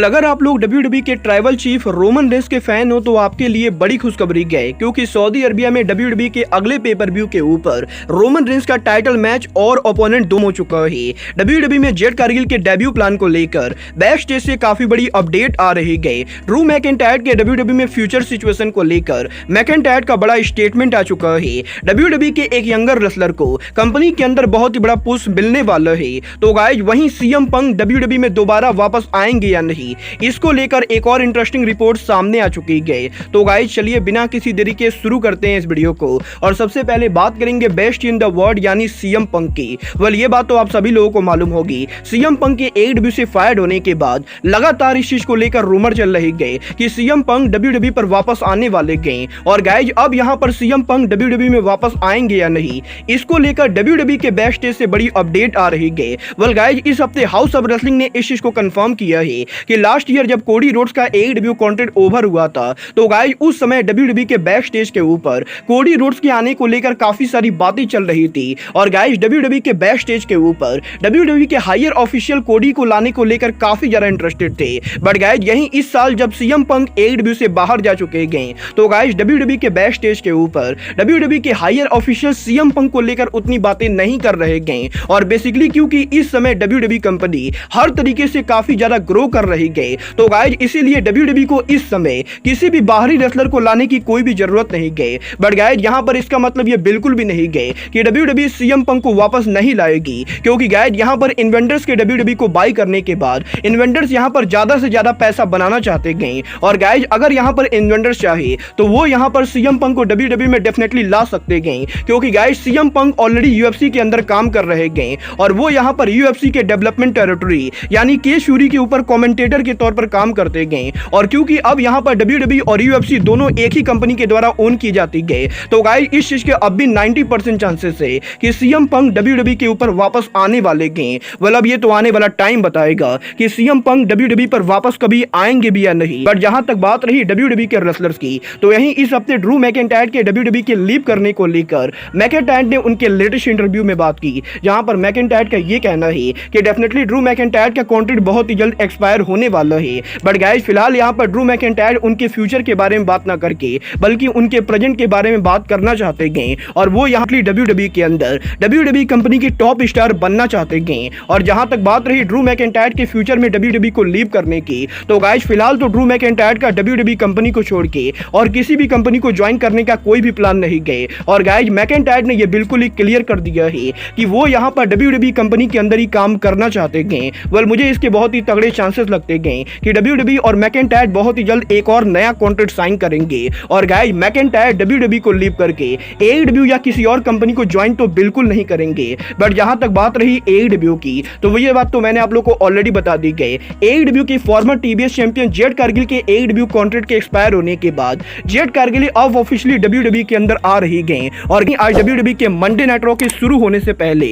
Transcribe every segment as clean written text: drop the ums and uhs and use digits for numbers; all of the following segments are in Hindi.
अगर आप लोग WWE के ट्राइबल चीफ रोमन रेंस के फैन हो तो आपके लिए बड़ी खुशखबरी है, क्योंकि सऊदी अरबिया में WWE के अगले पेपर व्यू के ऊपर रोमन रेंस का टाइटल मैच और ओपोनेंट दोनों हो चुका है। WWE में जेड कारगिल के डेब्यू प्लान को लेकर बैक स्टेज से काफी बड़ी अपडेट आ रही है। ड्रू मैकिंटायर के WWE में फ्यूचर सिचुएशन को लेकर मैकिंटायर का बड़ा स्टेटमेंट आ चुका है। WWE के एक यंगर रेसलर को कंपनी के अंदर बहुत ही बड़ा पुश मिलने वाला है। तो गाइज वहीं सीएम पंक WWE में दोबारा वापस आएंगे या नहीं, इसको लेकर एक और इंटरेस्टिंग रिपोर्ट सामने आ चुकी है। तो गाइस चलिए बिना किसी देरी के शुरू करते हैं इस वीडियो को, और सबसे पहले बात करेंगे बेस्ट इन द वर्ल्ड यानी सीएम पंक की। वेल ये बात तो आप सभी लोगों को मालूम होगी, सीएम पंक के AEW से फायर्ड होने के बाद लगातार इस चीज को लेकर रूमर चल रही है कि सीएम पंक WWE पर वापस आने वाले गए। और गाइज अब यहाँ पर सीएम पंक WWE में वापस आएंगे या नहीं, इसको लेकर WWE के बैक स्टेज से बड़ी अपडेट आ रही है। वेल गाइज इस हफ्ते हाउस ऑफ रेसलिंग ने इस चीज को कंफर्म किया है कि लास्ट ईयर जब कोडी रोड्स का AEW कॉन्ट्रैक्ट ओवर हुआ था, तो गाइस उस समय WWE के बैक स्टेज के ऊपर कोडी रोड्स के आने को लेकर काफी सारी बातें चल रही थी। और गाइस WWE के बैक स्टेज के ऊपर WWE के हायर ऑफिशियल कोडी को लाने को लेकर काफी ज्यादा इंटरेस्टेड थे। बट गाइस यहीं इस साल जब सीएम पंक AEW से बाहर जा चुके हैं, तो गाइस WWE के बैक स्टेज के ऊपर WWE के हायर ऑफिशियल सीएम पंक को लेकर उतनी बातें नहीं कर रहे हैं। और बेसिकली क्योंकि इस समय WWE कंपनी हर तरीके से काफी ज्यादा ग्रो कर रही है, तो गाइज इसीलिए WWE को इस समय किसी भी बाहरी रेसलर को लाने की कोई भी जरूरत नहीं है। बट गाइज यहां पर इसका मतलब ये बिल्कुल भी नहीं है कि WWE सीएम पंक को वापस नहीं लाएगी, क्योंकि गाइज यहां पर इन्वेंटर्स के WWE को बाई करने के बाद इन्वेंटर्स यहां पर ज्यादा से ज्यादा पैसा बनाना चाहते हैं। और गाइज अगर यहां पर इन्वेंटर्स चाहे तो वो यहां पर सीएम पंक को WWE में डेफिनेटली ला सकते हैं, क्योंकि guys CM Punk already UFC के अंदर काम कर रहे हैं और वो यहां पर UFC के डेवलपमेंट टेरिटरी यानी के फ्यूरी के ऊपर कमेंटेटर के तौर पर काम करते गए। और क्योंकि अब यहां पर WWE और UFC दोनों एक ही कंपनी के द्वारा ओन की जाती है, तो गाइस इस चीज के अब भी 90% चांसेस है कि सीएम पंक WWE के ऊपर वापस आने वाले हैं। वेल अब ये तो आने वाला टाइम बताएगा कि सीएम पंक WWE पर वापस कभी आएंगे भी या नहीं। बट जहां तक बात रही WWE के रेसलर्स की, तो यहीं इस हफ्ते ड्रू मैकिंटायर के WWE के लीव करने को लेकर मैकिंटायर ने उनके लेटेस्ट इंटरव्यू में बात की, जहां पर मैकिंटायर का ये कहना है कि डेफिनेटली ड्रू मैकिंटायर का कॉन्ट्रैक्ट बहुत ही जल्द एक्सपायर होने वाला है। बट गाइस फिलहाल यहाँ पर ड्रू मैकिंटायर उनके फ्यूचर के बारे में बात ना करके बल्कि उनके प्रेजेंट के बारे में बात करना चाहते हैं। और वो यहाँ WWE के अंदर WWE कंपनी की टॉप स्टार बनना चाहते हैं। और जहां तक बात रही ड्रू मैकिंटायर के फ्यूचर में WWE को लीव करने की, तो गाइस फिलहाल तो ड्रू मैकिंटायर का WWE कंपनी को छोड़ के और किसी भी कंपनी को ज्वाइन करने का कोई भी प्लान नहीं है। और गाइस मैकिंटायर ने यह बिल्कुल ही क्लियर कर दिया है कि वो यहाँ पर WWE कंपनी के अंदर ही काम करना चाहते हैं। वेल मुझे इसके बहुत ही तगड़े चांसेस लगते हैं कि WWE और मैकिंटायर बहुत ही जल्द एक और नया कॉन्ट्रैक्ट साइन करेंगे। और गाइस मैकिंटायर WWE को लीव करके AEW या किसी और कंपनी को ज्वाइन तो बिल्कुल नहीं करेंगे। बट जहां तक बात रही AEW की, तो ये बात तो मैंने आप लोगों को ऑलरेडी बता दी गई। AEW के farmer TBS champion Jade Cargill के AEW कॉन्ट्रैक्ट के एक्सपायर होने के बाद जेड कारगिल अब ऑफिशियली WWE के अंदर आ रही गए। और आज WWE के मंडे नाइट रॉ के शुरू होने से पहले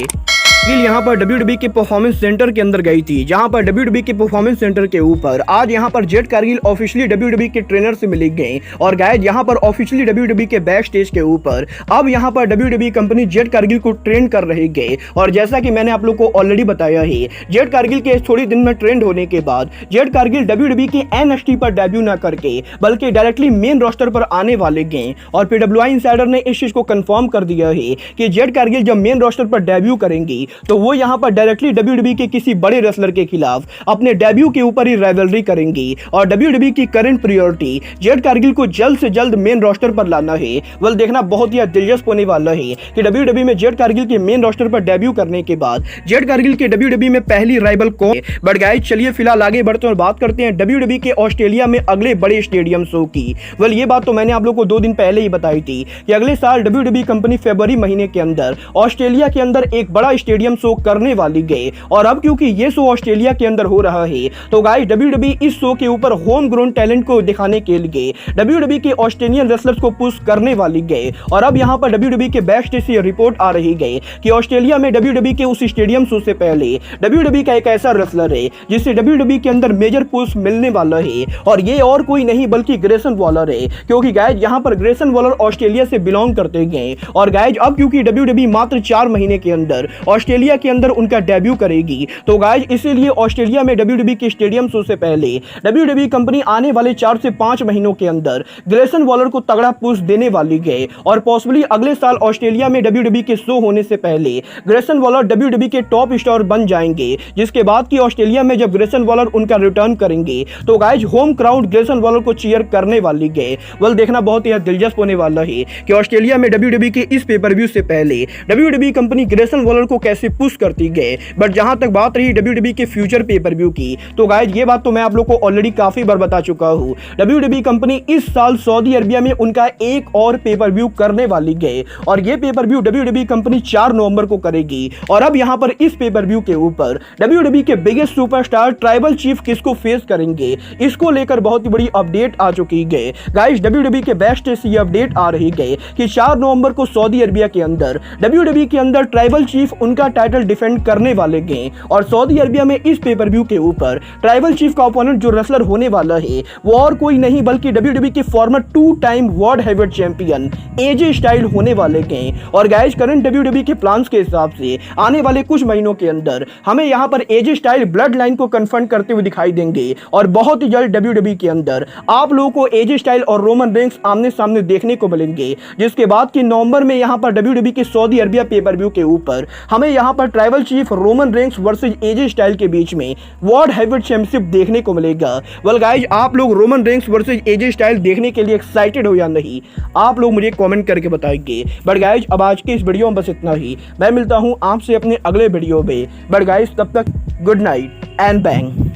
यहाँ पर WWE के परफॉर्मेंस सेंटर के अंदर गई थी, जहां पर WWE के परफॉर्मेंस सेंटर के ऊपर आज यहां पर जेड कारगिल ऑफिशियली WWE के ट्रेनर से मिल गए। और गाइस यहां पर ऑफिशियली WWE के बैक स्टेज के ऊपर अब यहां पर WWE कंपनी जेड कारगिल को ट्रेन कर रही है। और जैसा कि मैंने आप लोग को ऑलरेडी बताया है, जेड कारगिल के थोड़ी दिन में ट्रेंड होने के बाद जेड कारगिल WWE के NXT पर डेब्यू ना करके बल्कि डायरेक्टली मेन रोस्टर पर आने वाले गए। और PWI इनसाइडर ने इस चीज को कंफर्म कर दिया है कि जेड कारगिल जब मेन रोस्टर पर डेब्यू करेंगी, तो वो यहां पर डायरेक्टली WWE के किसी बड़े रेसलर के खिलाफ अपने डेब्यू के ऊपर ही राइवलरी करेंगी। और WWE की करंट प्रायोरिटी जेड कारगिल को जल्द से जल्द मेन रोस्टर पर लाना है। वेल देखना बहुत ही दिलचस्प होने वाला है कि WWE में जेड कारगिल के मेन रोस्टर पर डेब्यू करने के बाद जेड कारगिल के WWE में पहली राइवल कौन है। बट गाइस चलिए फिलहाल आगे बढ़ते हैं और बात करते हैं WWE के ऑस्ट्रेलिया में अगले बड़े स्टेडियम शो की। वेल ये बात तो मैंने आप लोग को 2 दिन पहले ही बताई थी कि अगले साल WWE कंपनी फरवरी महीने के अंदर ऑस्ट्रेलिया के अंदर एक बड़ा स्टेडियम शो करने वाली गए। और अब क्योंकि ये शो ऑस्ट्रेलिया के अंदर हो रहा है, तो गाइस WWE इस शो के ऊपर होम ग्रोन टैलेंट को दिखाने के लिए WWE के ऑस्ट्रेलियन रेसलर्स को पुश करने वाली गए। और अब यहां पर WWE के बैक स्टेज से रिपोर्ट आ रही है कि ऑस्ट्रेलिया में WWE के उस स्टेडियम शो से पहले WWE का एक ऐसा रेसलर है जिससे WWE के अंदर मेजर पुश मिलने वाला है। और ये और कोई नहीं बल्कि ग्रेसन वॉलर है, क्योंकि गाइस यहां पर ग्रेसन वॉलर ऑस्ट्रेलिया से बिलोंग करते हैं। और गाइस अब क्योंकि WWE मात्र 4 महीने के अंदर ऑस्ट्रेलिया के अंदर उनका डेब्यू करेगी। तो गाइज इसीलिए ऑस्ट्रेलिया में WWE के स्टेडियम शो से पहले WWE कंपनी आने वाले 4 से 5 महीनों के अंदर ग्रेसन वॉलर को तगड़ा पुश देने वाली है और पॉसिबली अगले साल ऑस्ट्रेलिया में WWE के शो होने से पहले ग्रेसन वॉलर WWE के टॉप स्टार बन जाएंगे, जिसके बाद की ऑस्ट्रेलिया में जब ग्रेसन वॉलर उनका रिटर्न करेंगे तो guys home crowd Grayson Waller को चीयर करने वाली है। वेल देखना बहुत ही दिलचस्प होने वाला है कि ऑस्ट्रेलिया में WWE के इस पेपर व्यू से पहले WWE कंपनी ग्रेसन वॉलर को कैसे पुश करती है। बट जहां तक बात रही WWE के फ्यूचर पेपर व्यू की, तो गाइज ये बात तो मैं आप लोग को ऑलरेडी काफी बार बता चुका हूं। WWE कंपनी इस साल सऊदी अरबिया में उनका एक और पेपर व्यू करने वाली है और ये पेपर व्यू WWE कंपनी 4 नवंबर को करेगी। और अब यहां पर इस पेपर व्यू के ऊपर WWE के बिगेस्ट सुपरस्टार ट्राइबल चीफ किसको फेस करेंगे, इसको लेकर बहुत ही बड़ी अपडेट आ चुकी है। गाइस WWE के बेस्ट से ये अपडेट आ रही है कि 4 नवंबर को सऊदी अरबिया के अंदर WWE के अंदर ट्राइबल चीफ उनका टाइटल डिफेंड करने वाले हैं और सऊदी अरबिया में इस पेपर व्यू के ऊपर ट्राइबल चीफ का ओपोनेंट जो रेसलर होने वाला है वो और कोई नहीं बल्कि WWE के former 2 time world heavyweight champion AJ Styles होने वाले हैं। और गाइस करंट WWE के प्लान्स के हिसाब से आने वाले कुछ महीनों के अंदर हमें यहां पर एजे स्टाइल ब्लड लाइन को कन्फ्रंट करते हुए दिखाई देंगे और बहुत ही जल्द WWE के अंदर आप लोगों को एजे स्टाइल और रोमन रेंस आमने सामने देखने को मिलेंगे, जिसके बाद कि नवंबर में यहां पर WWE के सऊदी अरबिया पेपर व्यू के ऊपर हमें यहां पर tribal chief Roman Reigns versus AJ Styles के बीच में वर्ल्ड हेवीवेट चैंपियनशिप देखने को मिलेगा। वेल गाइस आप लोग Roman Reigns versus AJ style देखने के लिए एक्साइटेड हो या नहीं, आप लोग मुझे कमेंट करके बताएंगे। बट गाइस अब आज के इस वीडियो में बस इतना ही, मैं मिलता हूं आपसे अपने अगले वीडियो में। बट गाइस तब तक गुड नाइट एंड बैंग।